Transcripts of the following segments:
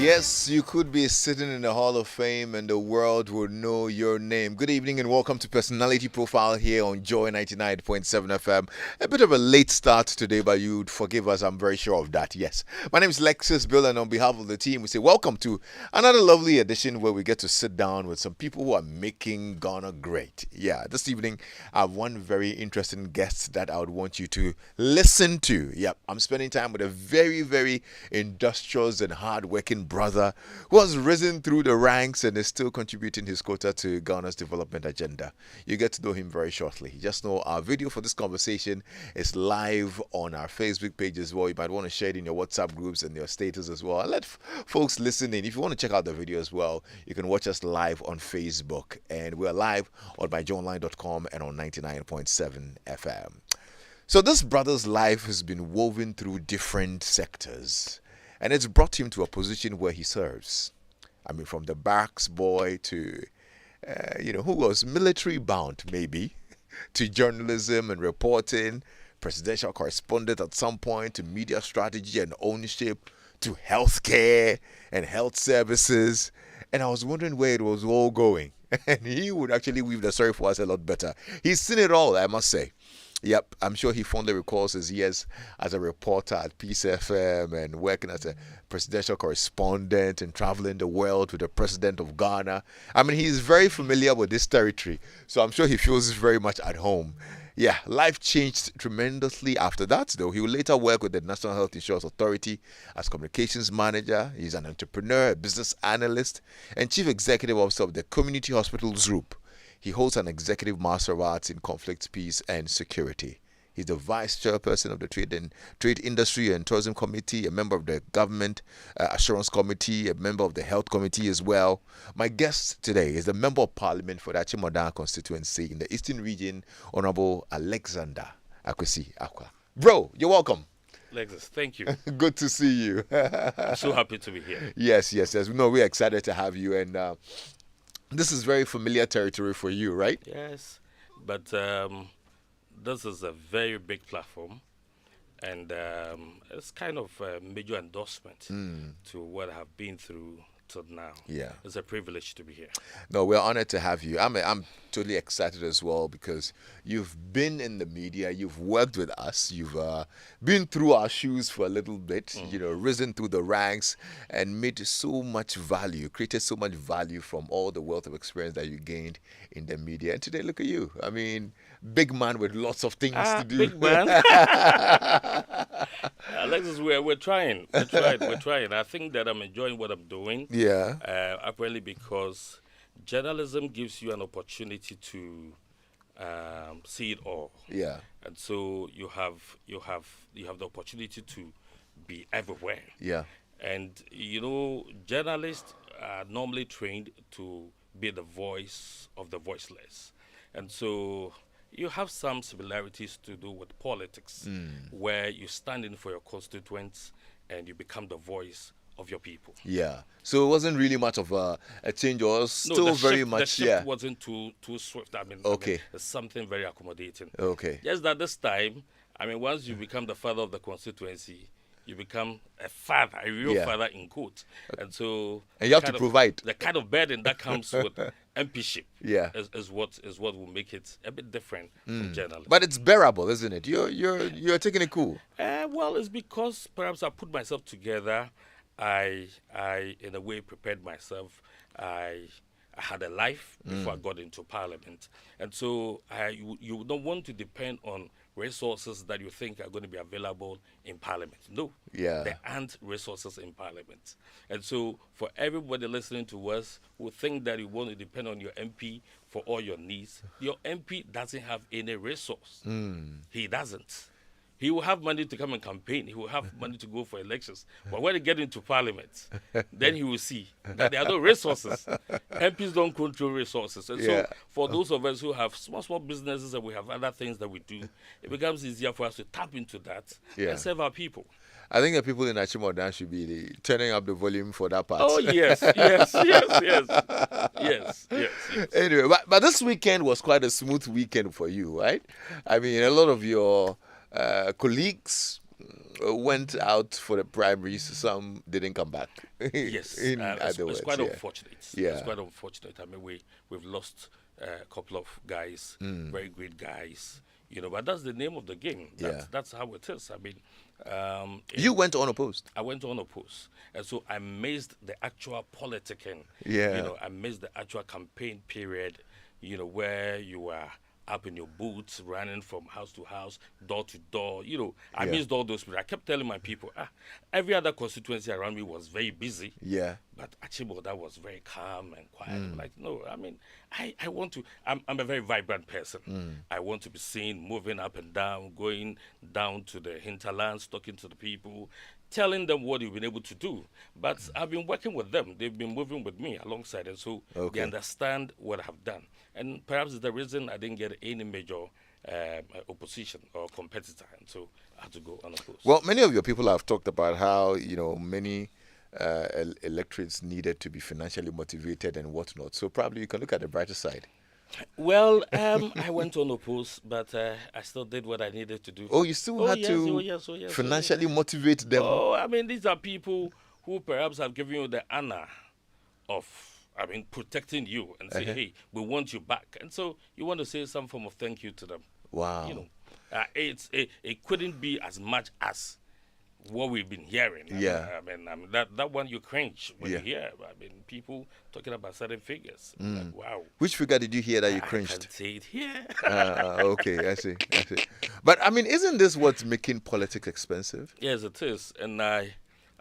Yes, you could be sitting in the Hall of Fame and the world would know your name. Good evening and welcome to Personality Profile here on Joy 99.7 FM. A bit of a late start today, but you'd forgive us, I'm very sure of that. Yes. My name is Lexis Bill, and on behalf of the team, we say welcome to another lovely edition where we get to sit down with some people who are making Ghana great. Yeah, this evening I have one very interesting guest that I would want you to listen to. Yep, I'm spending time with a very industrious and hard-working brother who has risen through the ranks and is still contributing his quota to Ghana's development agenda. You get to know him very shortly. Just know our video for this conversation is live on our Facebook page as well. You might want to share it in your WhatsApp groups and your status as well. And let folks listen in. If you want to check out the video as well, you can watch us live on Facebook. And we're live on myjoyonline.com and on 99.7 FM. So this brother's life has been woven through different sectors, and it's brought him to a position where he serves. I mean, from the barracks boy to, who was military bound maybe, to journalism and reporting, presidential correspondent at some point, to media strategy and ownership, to healthcare and health services. And I was wondering where it was all going. And he would actually weave the story for us a lot better. He's seen it all, I must say. Yep, I'm sure he fondly recalls his years as a reporter at Peace FM and working as a presidential correspondent and traveling the world with the president of Ghana. I mean, he's very familiar with this territory, so I'm sure he feels very much at home. Yeah, life changed tremendously after that, though. He will later work with the National Health Insurance Authority as communications manager. He's an entrepreneur, a business analyst, and chief executive officer of the Community Hospitals Group. He holds an executive master of arts in conflict, peace, and security. He's the vice chairperson of the Trade Industry and Tourism Committee, a member of the Government Assurance Committee, a member of the Health Committee as well. My guest today is the Member of Parliament for the Akim Oda Constituency in the Eastern Region, Honorable Alexander Akwasi Acquah. Bro, you're welcome. Lexis, thank you. Good to see you. I'm so happy to be here. Yes. No, we're excited to have you, and this is very familiar territory for you, right? Yes, but this is a very big platform, and it's kind of a major endorsement to what I've been through till now. Yeah. It's a privilege to be here. No, we're honored to have you. I'm totally excited as well because you've been in the media, you've worked with us, you've been through our shoes for a little bit, risen through the ranks and made so much value, created so much value from all the wealth of experience that you gained in the media. And today, look at you. I mean, big man with lots of things to do. Big man. Alexis, we're trying. We're trying. I think that I'm enjoying what I'm doing. Yeah. Apparently because journalism gives you an opportunity to see it all. Yeah. And so you have the opportunity to be everywhere. Yeah. And journalists are normally trained to be the voice of the voiceless. And so you have some similarities to do with politics, where you stand in for your constituents and you become the voice of your people. Yeah. So it wasn't really much of a change, or still very much. The shift wasn't too swift. Okay. It's something very accommodating. Okay. Just that this time, once you become the father of the constituency, you become a father, a real father in quote. And so you have to provide. The kind of burden that comes with MPship yeah. is what will make it a bit different from journalism. But it's bearable, isn't it? You're taking it cool. Well, it's because perhaps I put myself together. I in a way prepared myself. I had a life before I got into Parliament. And so you don't want to depend on resources that you think are going to be available in Parliament. No. Yeah. There aren't resources in Parliament. And so for everybody listening to us who think that you want to depend on your MP for all your needs, your MP doesn't have any resource. He doesn't. He will have money to come and campaign. He will have money to go for elections. But when he get into Parliament, then he will see that there are no resources. MPs don't control resources. And so for those of us who have small businesses and we have other things that we do, it becomes easier for us to tap into that and serve our people. I think the people in Akim Oda should be turning up the volume for that part. Oh, yes. Anyway, but this weekend was quite a smooth weekend for you, right? I mean, a lot of your colleagues went out for the primaries. Some didn't come back. Yes, In other it's words, quite yeah, unfortunate. It's yeah. quite unfortunate. I mean, we've lost a couple of guys, very great guys. But that's the name of the game. Yeah. That's how it is. I mean, You went unopposed. I went on a post, and so I missed the actual politicking. Yeah. I missed the actual campaign period. Where you are up in your boots, running from house to house, door to door. I Yeah. missed all those people. I kept telling my people, every other constituency around me was very busy. Yeah. But Achibo, that was very calm and quiet. I'm like, no, I mean, I want to, I'm a very vibrant person. I want to be seen moving up and down, going down to the hinterlands, talking to the people, telling them what you've been able to do. But I've been working with them. They've been moving with me alongside. And so Okay. they understand what I've done. And perhaps it's the reason I didn't get any major opposition or competitor. And so I had to go unopposed. Well, many of your people have talked about how many electorates needed to be financially motivated and whatnot. So probably you can look at the brighter side. Well, I went unopposed, but I still did what I needed to do. Oh, you still Oh had yes, to oh yes, oh yes. financially motivate them. Oh, I mean, these are people who perhaps have given you the honor of, protecting you and say, hey, we want you back. And so you want to say some form of thank you to them. Wow. It couldn't be as much as what we've been hearing. Yeah. That one you cringe when Yeah. you hear. People talking about certain figures. Like, wow. Which figure did you hear that you I cringed? can't say it here. Okay, I see. But I mean, isn't this what's making politics expensive? Yes, it is. And I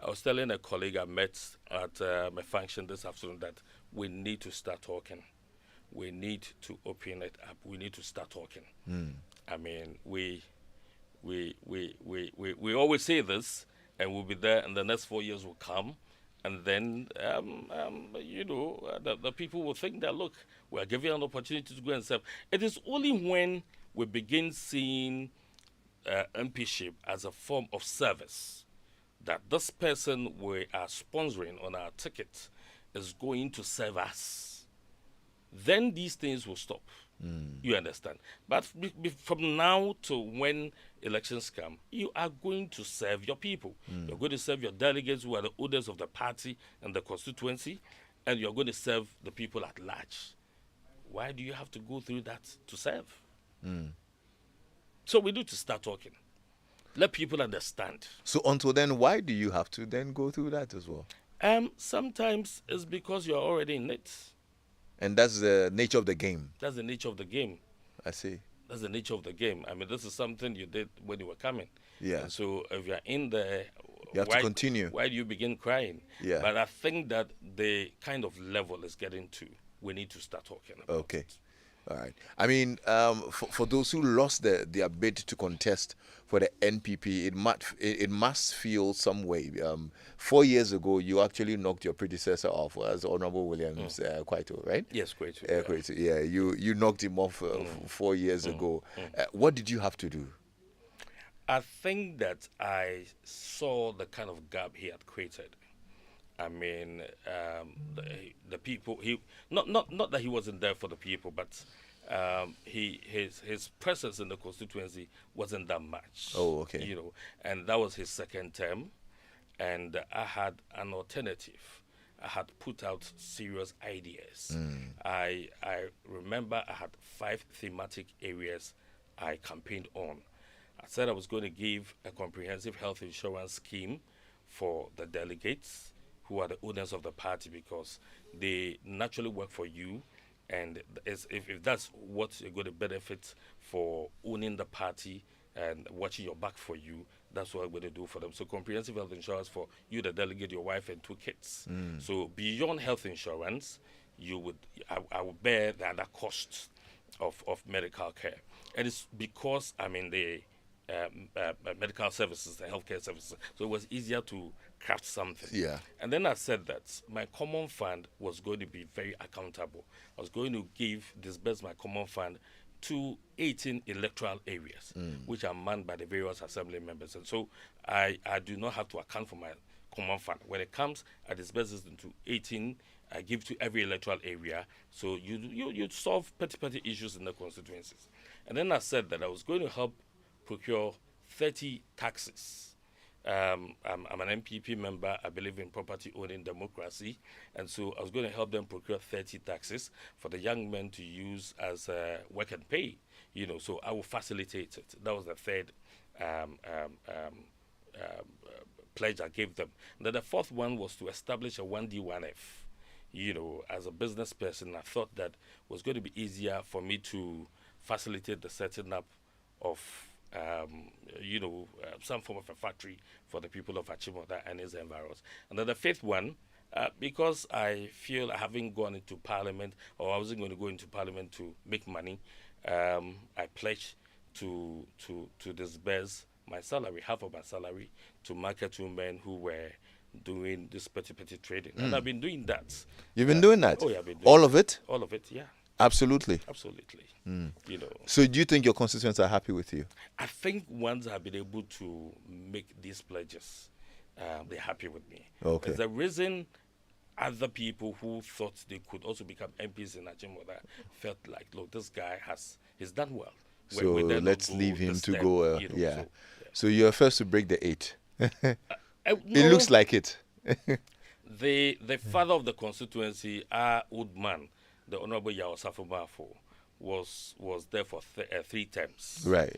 was telling a colleague I met at my function this afternoon that we need to start talking. We need to open it up. We need to start talking. I mean, we always say this, and we'll be there, and the next 4 years will come, and then the people will think that, look, we are giving an opportunity to go and serve. It is only when we begin seeing MPship as a form of service that this person we are sponsoring on our ticket is going to serve us, then these things will stop. You understand? But from now to when elections come, you are going to serve your people. You're going to serve your delegates who are the owners of the party and the constituency, and you're going to serve the people at large. Why do you have to go through that to serve? So we need to start talking. Let people understand. So until then, why do you have to then go through that as well? Sometimes it's because you're already in it. And that's the nature of the game. That's the nature of the game. I see. That's the nature of the game. I mean, this is something you did when you were coming. Yeah. And so if you're in there, You have to continue. Why do you begin crying? Yeah. But I think that the kind of level is getting to, we need to start talking about Okay. it. All right. I mean, for those who lost their bid to contest for the NPP, it must feel some way. 4 years ago, you actually knocked your predecessor off as Honorable Williams Kwaito, right? Yes, great. Kwaito, yeah. You knocked him off 4 years ago. What did you have to do? I think that I saw the kind of gap he had created. I mean, the people. Not that he wasn't there for the people, but his presence in the constituency wasn't that much. Oh, okay. And that was his second term, and I had an alternative. I had put out serious ideas. I remember I had 5 thematic areas I campaigned on. I said I was going to give a comprehensive health insurance scheme for the delegates who are the owners of the party, because they naturally work for you, and if that's what you're going to benefit for owning the party and watching your back for you, that's what I'm going to do for them. So comprehensive health insurance for you, the delegate, your wife, and 2 kids. So beyond health insurance, I would bear the other costs of medical care. And it's because I'm in the medical services, the healthcare services, so it was easier to craft something. Yeah. And then I said that my common fund was going to be very accountable. I was going to disburse my common fund to 18 electoral areas, which are manned by the various assembly members. And so I do not have to account for my common fund. When it comes, I disburse it into 18. I give to every electoral area, so you solve petty issues in the constituencies. And then I said that I was going to help procure 30 taxes. I'm an MPP member. I believe in property owning democracy. And so I was going to help them procure 30 taxes for the young men to use as work and pay. So I will facilitate it. That was the third um, um, um, pledge I gave them. And then the fourth one was to establish a 1D1F. As a business person, I thought that was going to be easier for me to facilitate the setting up of some form of a factory for the people of Akim Oda and its environs. And then the fifth one, because I feel I haven't gone into parliament, or I wasn't going to go into parliament to make money, I pledged to disburse my salary, half of my salary, to market women who were doing this petty trading. And I've been doing that. You've been doing that? Oh, yeah, I've been doing all of it? All of it, yeah. Absolutely. Absolutely. So do you think your constituents are happy with you? I think once I've been able to make these pledges, they're happy with me. Okay. There's a reason other people who thought they could also become MPs in Akim Oda felt like, look, this guy he's done well. So let's leave him to go. Yeah. So you're first to break the 8. No, It looks like it. the father of the constituency, our old man, the Honorable Yao Safo, was there for 3 terms. Right.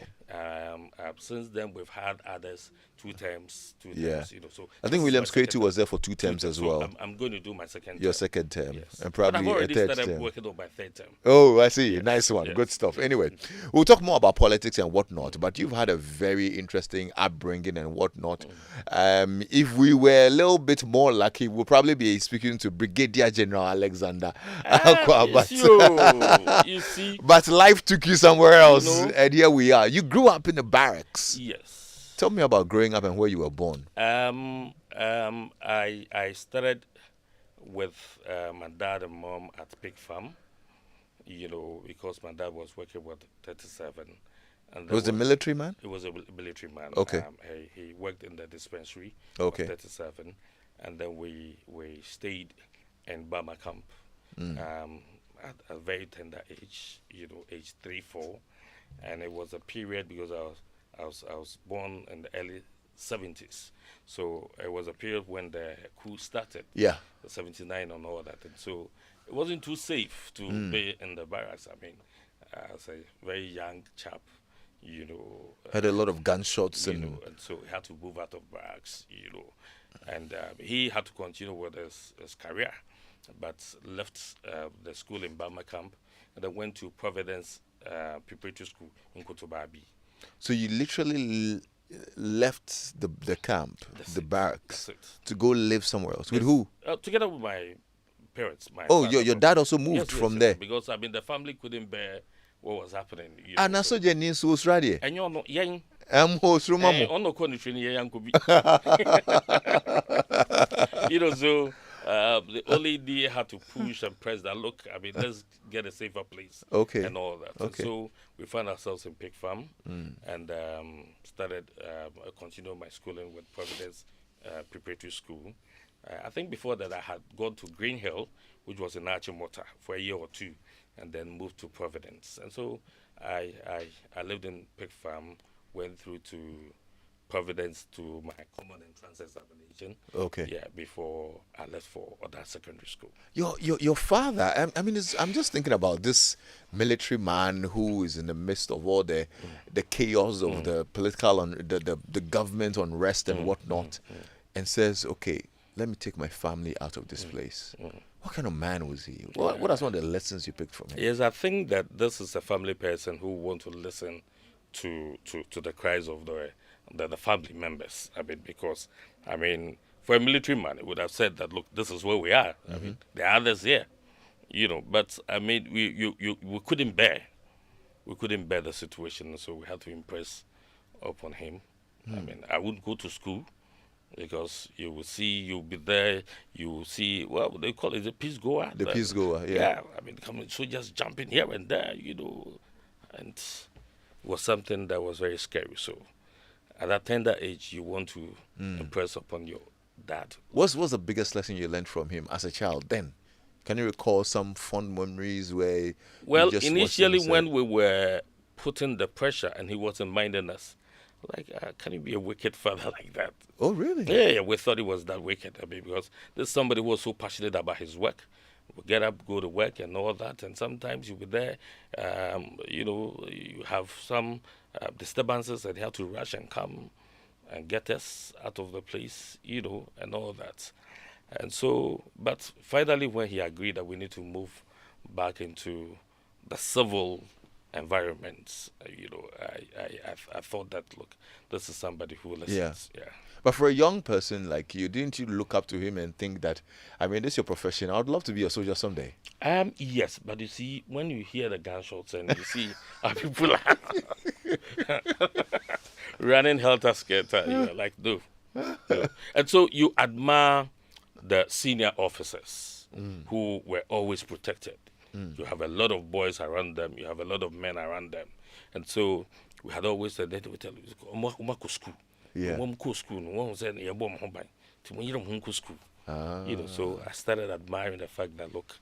Since then, we've had others 2 terms. Yeah. So I think Williams Cretu was there for 2 terms as well. So I'm going to do my second Your term. second term. Yes. And But I've probably a already third started term. working on my 3rd term. Oh, I see. Yes. Nice one. Yes. Good stuff. Anyway, we'll talk more about politics and whatnot, but you've had a very interesting upbringing and whatnot. If we were a little bit more lucky, we'll probably be speaking to Brigadier General Alexander Acquah. Yes, you see. But life took you somewhere else, You and here we are. You grew up in the barracks. Yes. Tell me about growing up and where you were born. I started with my dad and mom at pig farm, because my dad was working with 37. And Was the military man? He was a military man. Okay. He worked in the dispensary. Okay. 37, and then we stayed in Burma camp at a very tender age, age 3, 4, and it was a period because I was born in the early 70s, so it was a period when the coup started. Yeah. The 79 and all that, and so it wasn't too safe to be in the barracks. I mean, as a very young chap, Had a lot of gunshots and so he had to move out of barracks, and he had to continue with his career, but left the school in Burma camp and then went to Providence Preparatory School in Kotobabi. So you literally left the camp, the barracks, to go live somewhere else. With who? Together with my parents. Your dad also moved from there? Because the family couldn't bear what was happening. And I saw Jenny so Australia. And you're not young. I'm host room. On the country, so the only idea had to push and press that. Look, I mean, let's get a safer place. Okay. And all that. Okay. And so we found ourselves in pig farm and started continuing my schooling with Providence Preparatory School. I think before that I had gone to Green Hill, which was in Akim Oda, for a year or 2, and then moved to Providence. And so I lived in pig farm, went through to Providence to my common entrance examination. Okay. Yeah, before I left for other secondary school. Your father, I mean, I'm just thinking about this military man who is in the midst of all the chaos of the political the government unrest and whatnot, and says, okay, let me take my family out of this place. What kind of man was he? What are some of the lessons you picked from him? Yes, I think that this is a family person who wants to listen to the cries of the family members. I mean, because, I mean, for a military man, he would have said that, look, this is where we are. I mean, there are others here, but, I mean, we couldn't bear the situation, so we had to impress upon him. I mean, I wouldn't go to school because you'll be there, you will see, well, they call it the peace goer. The peace goer, yeah. Yeah, I mean, soldiers jumping here and there, and it was something that was very scary. So at that tender age, you want to impress upon your dad. What's the biggest lesson you learned from him as a child then? Can you recall some fond memories where Well, you just initially watched him when we were putting the pressure and he wasn't minding us, Like, can you be a wicked father like that? Oh, really? Yeah, we thought he was that wicked. I mean, because there's somebody who was so passionate about his work. Would get up, go to work, and all that. And sometimes you'll be there, you have some disturbances, and you have to rush and come and get us out of the place, and all that. And so, but finally, when he agreed that we need to move back into the civil environment, I thought that, look, this is somebody who listens. Yeah. But for a young person like you, didn't you look up to him and think that, I mean, this is your profession. I'd love to be a soldier someday. Yes, but you see, when you hear the gunshots and you see how people are running helter skelter, you're like, no, no. And so you admire the senior officers who were always protected. You have a lot of boys around them, you have a lot of men around them. And so we had always said that we tell you, school. Yeah. So I started admiring the fact that, look,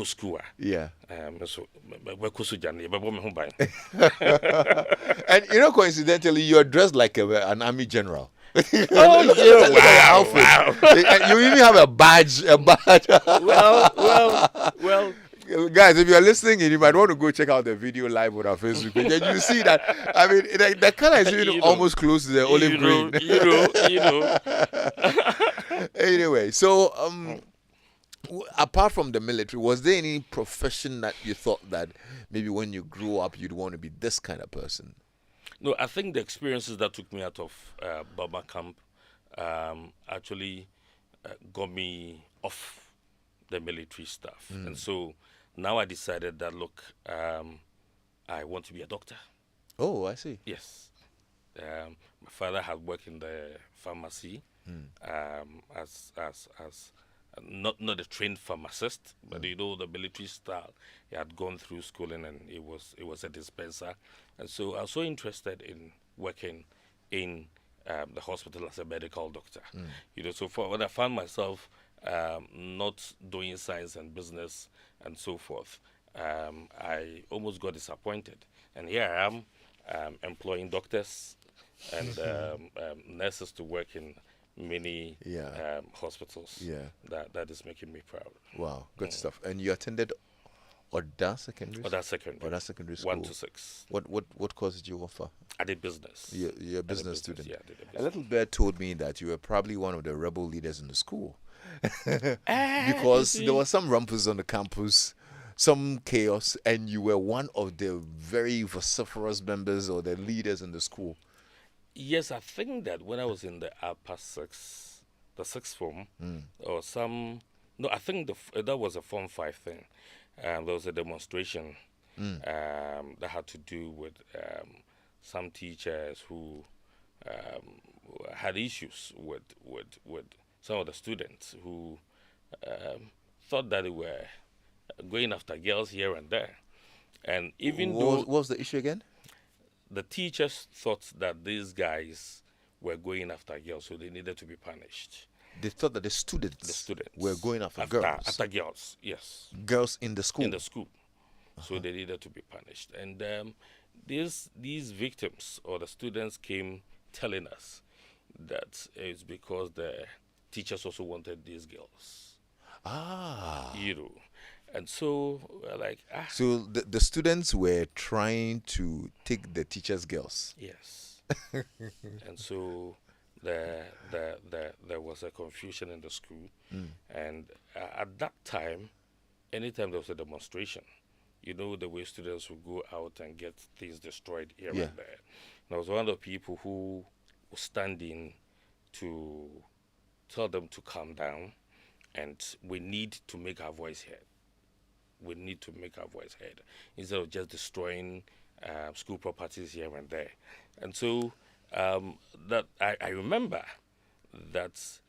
school. Yeah. So And coincidentally, you're dressed like an army general. Oh yeah! Wow. You even have a badge. Well. Guys, if you're listening, you might want to go check out the video live on our Facebook page, and you see that. I mean, the color is almost close to the olive green. Anyway, so apart from the military, was there any profession that you thought that maybe when you grew up you'd want to be this kind of person? No, I think the experiences that took me out of Burma camp actually got me off the military stuff. And so now I decided that, look, I want to be a doctor. Oh, I see. Yes. My father had worked in the pharmacy as not a trained pharmacist, but the military style. He had gone through schooling and it was a dispenser, and so I was so interested in working in the hospital as a medical doctor. So when I found myself not doing science and business and so forth, I almost got disappointed. And here I am employing doctors and nurses to work in many hospitals. Yeah. That is making me proud. Wow, good stuff. And you attended Oda Secondary School? Oda Secondary School. 1 to 6. What course did you offer? I did business. You're a business student. Yeah, I did business. A little bird told me that you were probably one of the rebel leaders in the school. Because there were some rumpus on the campus, some chaos, and you were one of the very vociferous members or the leaders in the school. Yes, I think that when I was in the upper the sixth form, or some, no, I think that was a Form 5 thing. There was a demonstration that had to do with some teachers who had issues with some of the students who thought that they were going after girls here and there. And even What was the issue again? The teachers thought that these guys were going after girls, so they needed to be punished. They thought that the students were going after girls. After girls, yes. Girls in the school. In the school. So they needed to be punished. And these victims or the students came telling us that it's because the teachers also wanted these girls. And so we're like, So the students were trying to take the teachers' girls. Yes. And so there was a confusion in the school. And at that time, anytime there was a demonstration, the way students would go out and get things destroyed here and there. And I was one of the people who was standing to tell them to calm down, and we need to make our voice heard. We need to make our voice heard instead of just destroying school properties here and there. And so that I remember that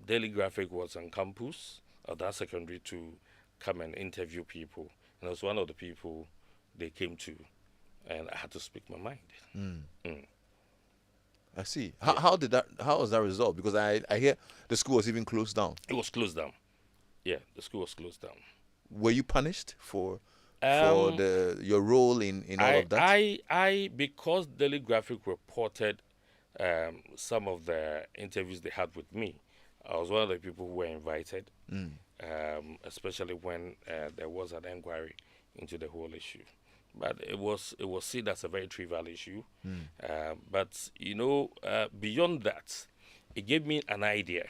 Daily Graphic was on campus at that secondary to come and interview people. And I was one of the people they came to, and I had to speak my mind. I see. How was that resolved? Because I hear the school was even closed down. It was closed down. Yeah, the school was closed down. Were you punished for for Um, your role in all of that? Because Daily Graphic reported some of the interviews they had with me, I was one of the people who were invited, Mm. especially when there was an inquiry into the whole issue. But it was seen as a very trivial issue. Mm. But beyond that, it gave me an idea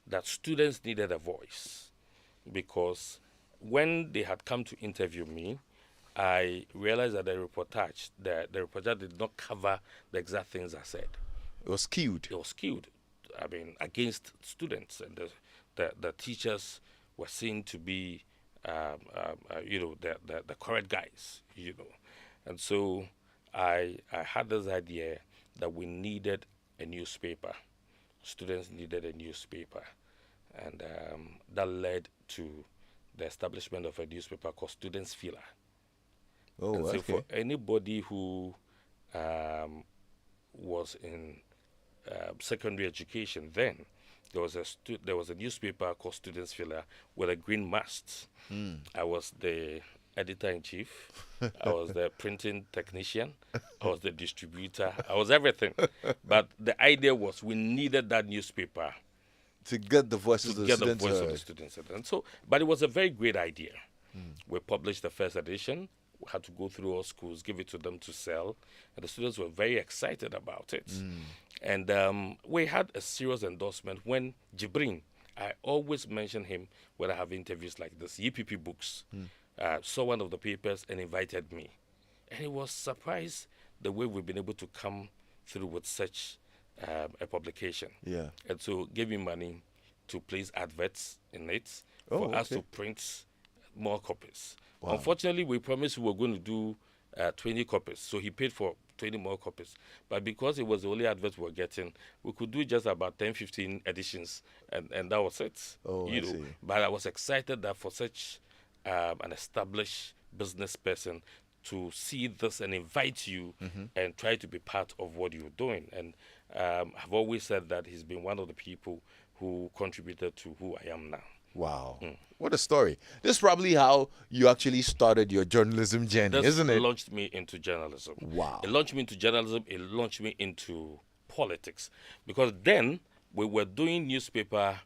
that students needed a voice because when they had come to interview me, I realized that the reportage did not cover the exact things I said. It was skewed. It was skewed, I mean, against students, and the teachers were seen to be, the correct guys. And so I had this idea that we needed a newspaper. Students needed a newspaper, and that led to the establishment of a newspaper called Students Filler. And Oh, so, for okay. anybody who um, was in secondary education then, there was a newspaper called Students Filler with a green mast. Mm. I was the editor in chief. I was the printing technician. I was the distributor. I was everything. But the idea was we needed that newspaper To get the to voices of the get the students voice of the heard. students. And so, but it was a very great idea. We published the first edition. We had to go through all schools, give it to them to sell, and the students were very excited about it. And we had a serious endorsement when Jibrin, I always mention him when I have interviews like this, EPP Books, saw one of the papers and invited me. And he was surprised the way we've been able to come through with such a publication. Yeah. And so gave me money to place adverts in it Oh, for us okay. to print more copies. Wow. Unfortunately, we promised we were going to do 20 copies, so he paid for 20 more copies. But because it was the only advert we were getting, we could do just about 10, 15 editions, and that was it. Oh, I see. But I was excited that for such an established business person to see this and invite you and try to be part of what you're doing. And I've always said that he's been one of the people who contributed to who I am now. Wow. What a story. This is probably how you actually started your journalism journey, This isn't it? launched me into journalism. Wow. It launched me into journalism. It launched me into politics because then we were doing newspaper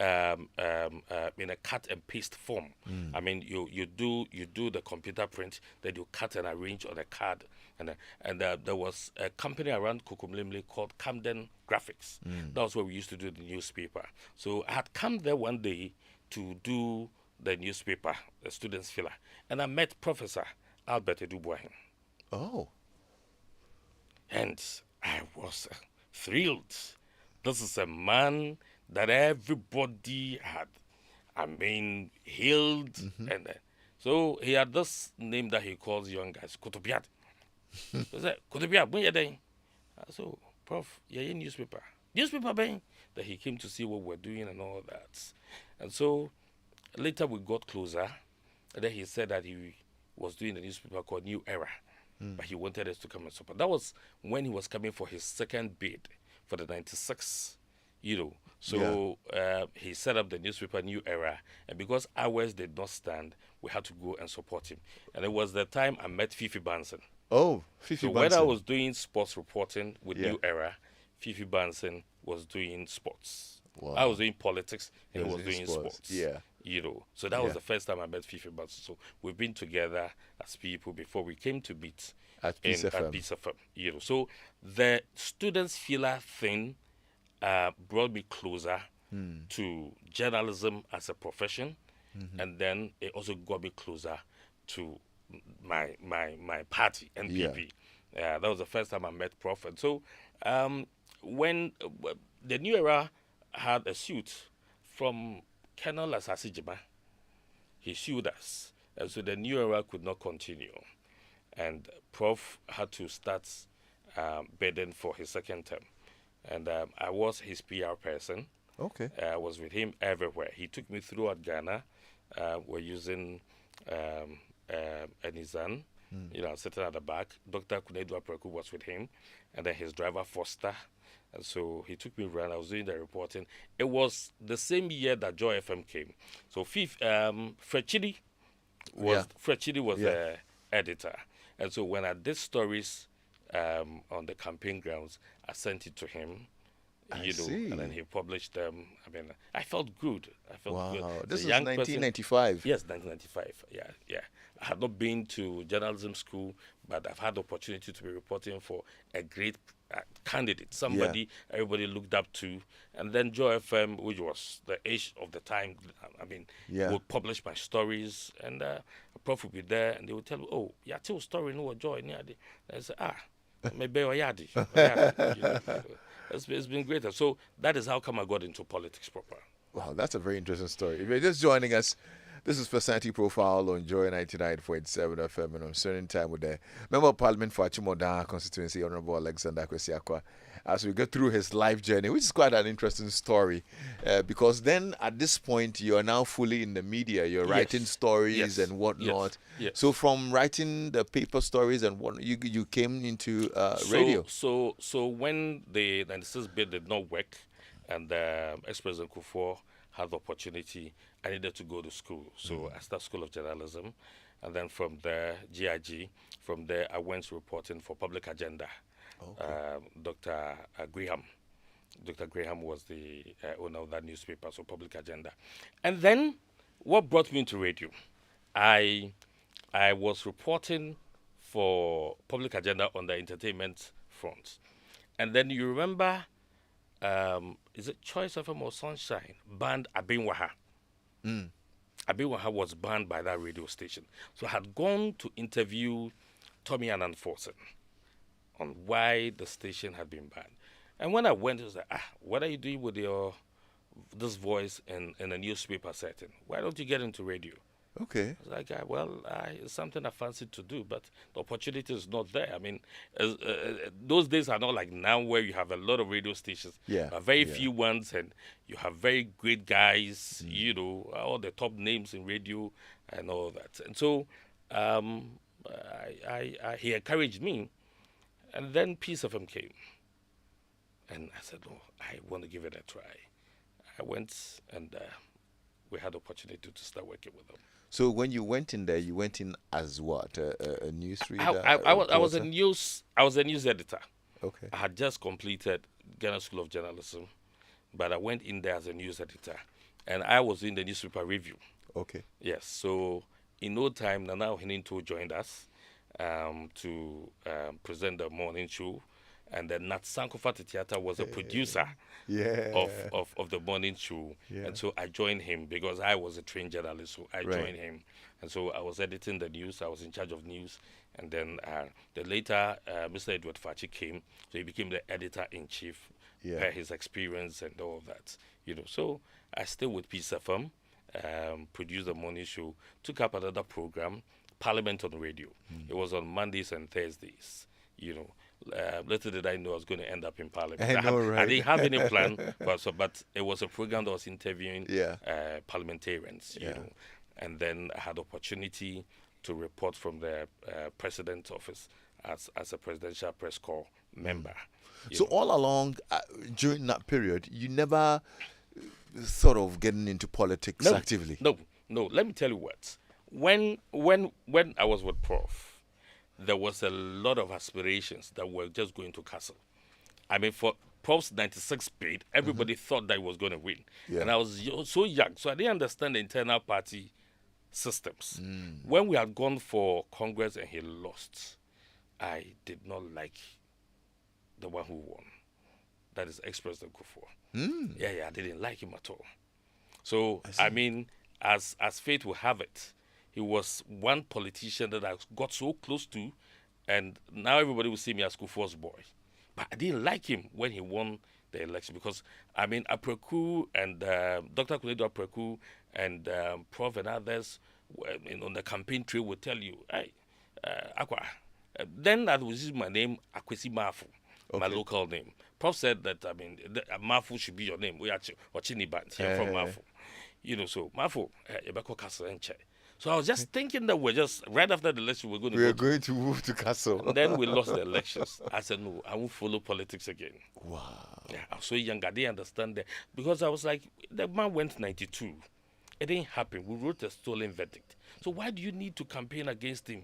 in a cut and paste form. I mean, you do the computer print, then you cut and arrange on a card, and there was a company around Kukumlimli called Camden Graphics. That was where we used to do the newspaper. So I had come there one day to do the newspaper, the Students Filler, and I met Professor Albert Edubuahin. Oh. And I was thrilled. This is a man that everybody had, hailed. And so he had this name that he calls young guys, Kotopiat. He said, Kotopiat, when you doing? So, Prof, you're in newspaper. Newspaper, bang. That he came to see what we're doing and all that. And so later we got closer. And then he said that he was doing a newspaper called New Era. But he wanted us to come and support. That was when he was coming for his second bid for the 96. So he set up the newspaper New Era, and because ours did not stand, we had to go and support him. And it was the time I met Fifi Banson. Oh, Fifi So when I Banson. was doing sports reporting with Yeah. New Era, Fifi Banson was doing sports. Wow. I was doing politics, and He he was was doing doing sports. sports. Yeah. So that was Yeah. the first time I met Fifi Banson. So we've been together as people before we came to meet At Peace at FM. Peace FM. So the Students Filler thing brought me closer to journalism as a profession, and then it also got me closer to my party, NPP. That was the first time I met Prof. And so when the New Era had a suit from Colonel Asasi Jima, he sued us, and so the New Era could not continue, and Prof had to start bidding for his second term, and I was his PR person. Okay. I was with him everywhere. He took me throughout Ghana. We're using a Nissan, sitting at the back. Dr. Kunedu Apreku was with him, and then his driver Foster. And so he took me around. I was doing the reporting. It was the same year that Joy FM came. So Fred Chidi Fred Chidi was the editor. And so when I did stories on the campaign grounds, I sent it to him. I see. And then he published them. I mean, I felt good. Good. This is 1995. Yes, 1995. Yeah. I had not been to journalism school, but I've had the opportunity to be reporting for a great candidate, somebody everybody looked up to. And then Joe FM, which was the age of the time, I mean, would publish my stories, and a prof would be there, and they would tell me, oh, yeah, tell story, no, Joy, and I said, maybe Oyadi. It's been great. So that is how come I got into politics proper. Wow, that's a very interesting story. If you're just joining us, this is Personality Profile on Joy 99.7 FM, and I'm spending time with the Member of Parliament for Akim Oda Constituency, Honorable Akwasi Acquah, as we go through his life journey, which is quite an interesting story, because then at this point you are now fully in the media. You're writing stories and whatnot. Yes. So from writing the paper stories and what you came into radio. So when the 96 bill did not work, and ex-President Kufuor had the opportunity, I needed to go to school. So I started School of Journalism, and then from there, GIG. From there, I went to reporting for Public Agenda. Dr. Graham. Dr. Graham was the owner of that newspaper, so Public Agenda. And then, what brought me into radio? I was reporting for Public Agenda on the entertainment front. And then you remember, is it Choice FM or Sunshine? Banned Abinwaha. Abinwaha was banned by that radio station. So I had gone to interview Tommy Annan-Forsen on why the station had been banned. And when I went, it was like, what are you doing with this voice in a newspaper setting? Why don't you get into radio? Okay. I was like, it's something I fancy to do, but the opportunity is not there. I mean, those days are not like now where you have a lot of radio stations. Very few ones, and you have very great guys, all the top names in radio and all that. And so he encouraged me, and then Peace FM came. And I said, I want to give it a try. I went, and we had the opportunity to start working with them. So when you went in there, you went in as what? A news reader? I was a news editor. Okay. I had just completed Ghana School of Journalism, but I went in there as a news editor, and I was in the newspaper review. Okay. Yes. So in no time, Nana Ohininto joined us to present the morning show. And then Nat Sankofa Theatre was a producer of the morning show. And so I joined him because I was a trained journalist, so I joined him. And so I was editing the news, I was in charge of news. And then later, Mr. Edward Fachi came, so he became the editor-in-chief per his experience and all of that. So I stayed with Peace FM, produced the morning show, took up another program, Parliament on Radio. It was on Mondays and Thursdays, Little did I know I was going to end up in Parliament. I didn't have any plan, but it was a program that was interviewing parliamentarians, And then I had opportunity to report from the president's office as a presidential press corps member. So all along, during that period, you never thought of getting into politics actively? No. Let me tell you what. When I was with Prof, there was a lot of aspirations that were just going to castle. I mean, for Prof's 96 bid, everybody thought that he was going to win. And I was so young, so I didn't understand the internal party systems. When we had gone for Congress and he lost, I did not like the one who won. That is ex-President Kufuor. I didn't like him at all. So, I mean, as fate will have it, he was one politician that I got so close to, and now everybody will see me as Kufuor's boy. But I didn't like him when he won the election because, I mean, Apreku and Dr. Kuledo Apreku and Prof and others on the campaign trail will tell you, hey, Acquah. Then I was using my name, Akwasi Mafu, my local name. Prof said that, I mean, Mafu should be your name. We are Ochiniban, here from Mafu. So Mafu, Ebeko Castle and Che. So I was just thinking that we're just, right after the election, we're going to move to Castle. And then we lost the elections. I said, no, I won't follow politics again. Wow. Yeah, I was so young, I didn't understand that. Because I was like, the man went 92. It didn't happen. We wrote a stolen verdict. So why do you need to campaign against him?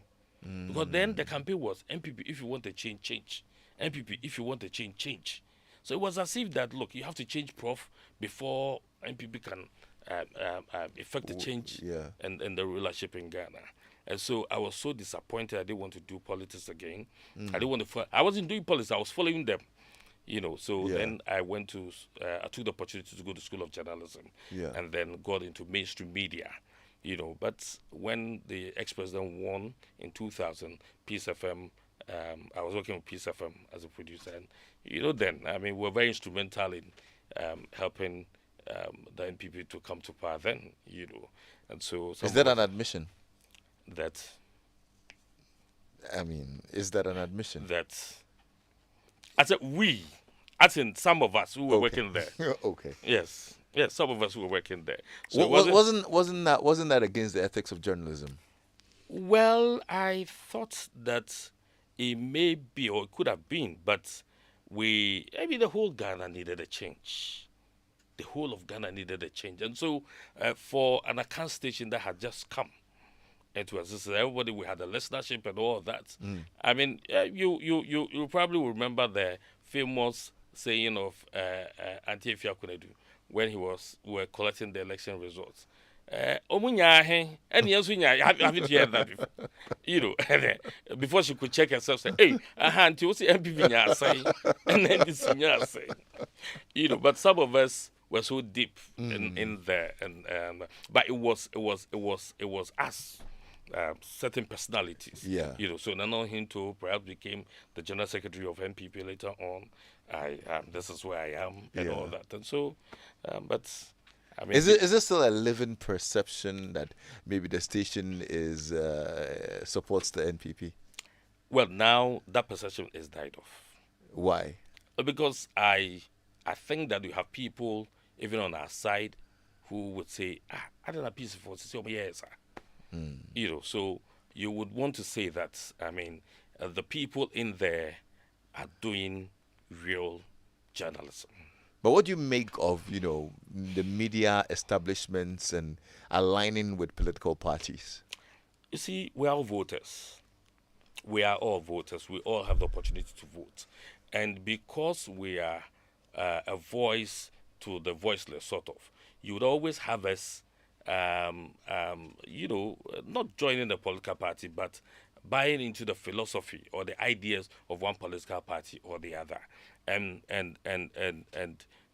Because then the campaign was MPP, if you want a change, change. MPP, if you want a change, change. So it was as if that, look, you have to change Prof before MPP can effect a change Yeah. and the rulership in Ghana. And so I was so disappointed. I didn't want to do politics again. I didn't want to. I wasn't doing politics. I was following them. So Yeah. then I went to. I took the opportunity to go to School of Journalism, Yeah. and then got into mainstream media. But when the ex-president won in 2000, Peace FM, I was working with Peace FM as a producer, and then we were very instrumental in helping the NPP to come to power. Then, and so Is that an admission? that Is that an admission? that I said we, as in some of us who were working there. Okay. Yes, some of us who were working there. So So it wasn't, wasn't that against the ethics of journalism? well, I thought that it may be or it could have been, but the whole Ghana needed a change. The whole of Ghana needed a change, and so for an account station that had just come into existence, everybody, we had a listenership and all of that. You probably remember the famous saying of Auntie Efia Kunedu when we were collecting the election results. Haven't you heard that before? Before she could check herself, say, "Hey, Auntie, what's the MPP say?" And then this say, But some of us were so deep in there, and but it was us. Certain personalities, Yeah. So Nana Hinto perhaps became the general secretary of NPP later on. This is where I am and all that, and so, but is it still a living perception that maybe the station is supports the NPP? well, now that perception is died off Why? because I think that you have people even on our side who would say, I don't have peace for yes, sir. So you would want to say that, the people in there are doing real journalism. But what do you make of the media establishments and aligning with political parties? You see, we are all voters. We are all voters. We all have the opportunity to vote. And because we are a voice to the voiceless, sort of, you would always have us not joining the political party, but buying into the philosophy or the ideas of one political party or the other, and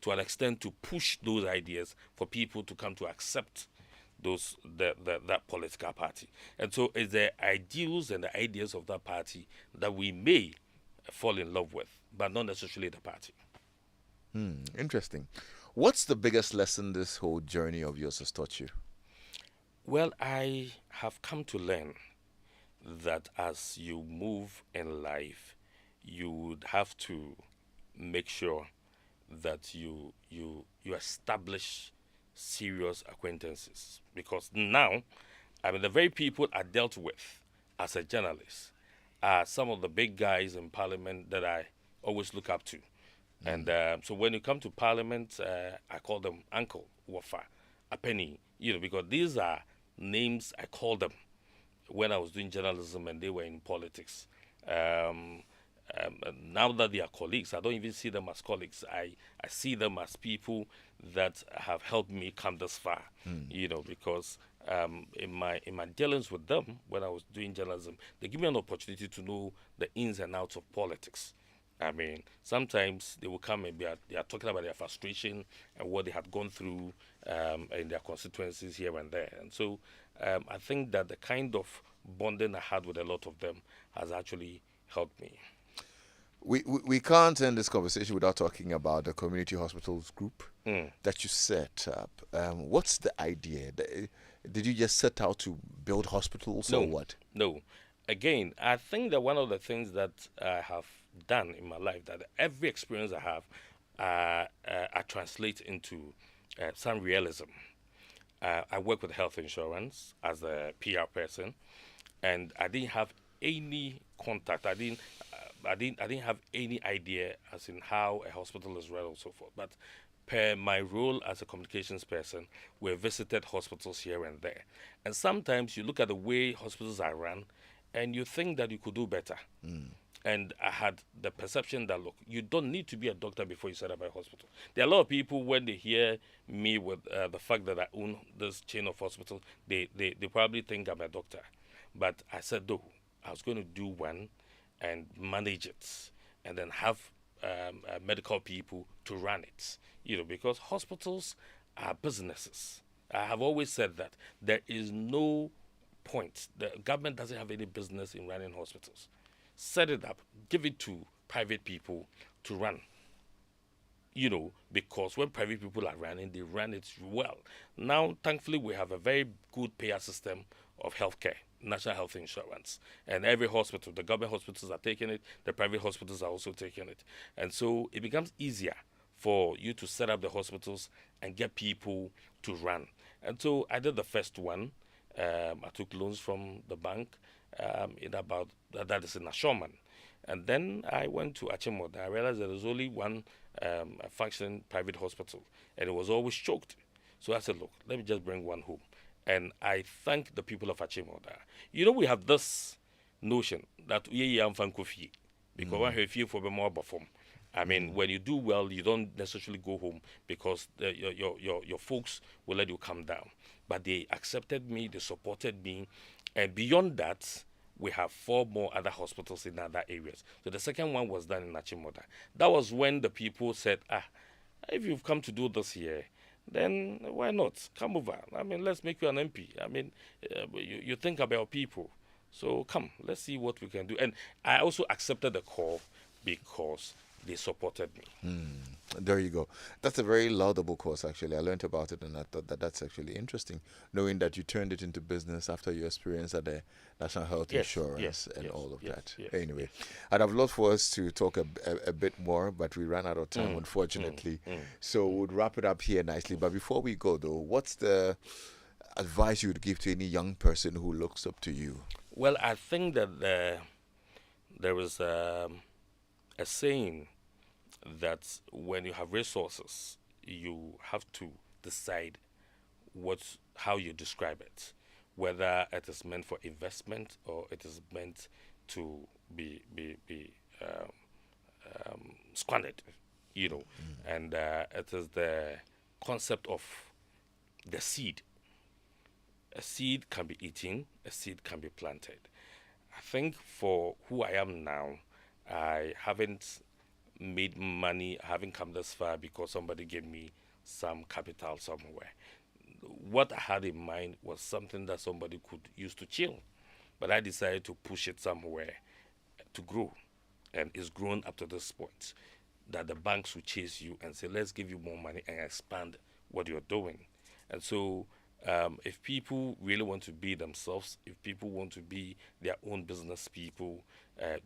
to an extent to push those ideas for people to come to accept that political party. And so it's the ideals and the ideas of that party that we may fall in love with, but not necessarily the party. Interesting. What's the biggest lesson this whole journey of yours has taught you? Well, I have come to learn that as you move in life, you would have to make sure that you establish serious acquaintances, because now, the very people I dealt with as a journalist are some of the big guys in Parliament that I always look up to. And so when you come to Parliament, I call them Uncle, Wafa, Apeni, because these are names I called them when I was doing journalism and they were in politics. Now that they are colleagues, I don't even see them as colleagues. I see them as people that have helped me come this far, because in my dealings with them when I was doing journalism, they give me an opportunity to know the ins and outs of politics. Sometimes they will come and they are talking about their frustration and what they had gone through in their constituencies here and there. And so I think that the kind of bonding I had with a lot of them has actually helped me. We can't end this conversation without talking about the community hospitals group that you set up. What's the idea? Did you just set out to build hospitals or what? No. Again, I think that one of the things that I have done in my life, that every experience I have, I translate into some realism. I work with health insurance as a PR person, and I didn't have any contact. I didn't have any idea as in how a hospital is run and so forth. But per my role as a communications person, we visited hospitals here and there. And sometimes you look at the way hospitals are run and you think that you could do better. And I had the perception that, look, you don't need to be a doctor before you set up a hospital. There are a lot of people, when they hear me with the fact that I own this chain of hospitals, they probably think I'm a doctor. But I said, no, I was going to do one and manage it and then have medical people to run it. Because hospitals are businesses. I have always said that there is no point. The government doesn't have any business in running hospitals. Set it up, give it to private people to run. Because when private people are running, they run it well. Now, thankfully, we have a very good payer system of healthcare, national health insurance. And every hospital, the government hospitals are taking it, the private hospitals are also taking it. And so it becomes easier for you to set up the hospitals and get people to run. And so I did the first one. I took loans from the bank that is in Ashoman. And then I went to Akim Oda. I realized there was only one functioning private hospital, and it was always choked. So I said, look, let me just bring one home. And I thank the people of Akim Oda. We have this notion that because when you feel for more perform. I mean, when you do well, you don't necessarily go home because your folks will let you come down. But they accepted me, they supported me, and beyond that, we have 4 more other hospitals in other areas. So the second one was done in Akim Oda. That was when the people said, if you've come to do this here, then why not? Come over. I mean, let's make you an MP. I mean, you think about people. So come, let's see what we can do. And I also accepted the call because they supported me. There you go. That's a very laudable course, actually. I learned about it and I thought that's actually interesting, knowing that you turned it into business after your experience at the National Health Insurance and all of that. Anyway, I'd have loved for us to talk a bit more, but we ran out of time, unfortunately. So we'll wrap it up here nicely. But before we go, though, what's the advice you would give to any young person who looks up to you? Well, I think that there is a saying that when you have resources, you have to decide how you describe it, whether it is meant for investment or it is meant to be squandered, and it is the concept of the seed. A seed can be eaten, a seed can be planted. I think for who I am now, I haven't made money, I haven't come this far because somebody gave me some capital somewhere. What I had in mind was something that somebody could use to chill, but I decided to push it somewhere to grow, and it's grown up to this point that the banks will chase you and say, let's give you more money and expand what you're doing. And so if people really want to be themselves, if people want to be their own business people,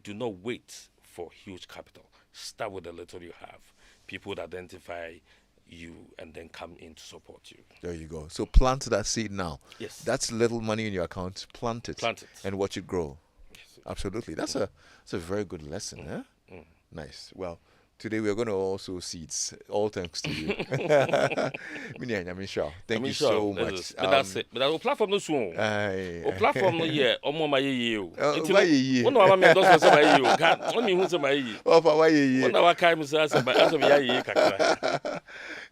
do not wait for huge capital. Start with the little you have. People would identify you and then come in to support you. There you go. So plant that seed now. Yes. That's little money in your account. Plant it. And watch it grow. Yes. Absolutely. That's a very good lesson. Nice. Well, today we're going to also seeds. All thanks to you. Thank you so much. But that's it. But our platform no soon. Our platform no yeah. Omo ma ye o. One of my those say ma ye o. Can one me who say ma ye. Oh, pa ye. One of our kai me say ye kakra.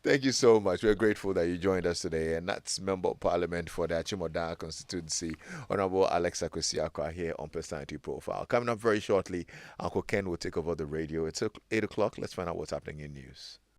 Thank you so much. We're grateful that you joined us today. And that's Member of Parliament for the Akim Oda Constituency, Honorable Alex Akwasi Acquah here on Personality Profile. Coming up very shortly, Uncle Ken will take over the radio. It's 8 o'clock. Let's find out what's happening in news.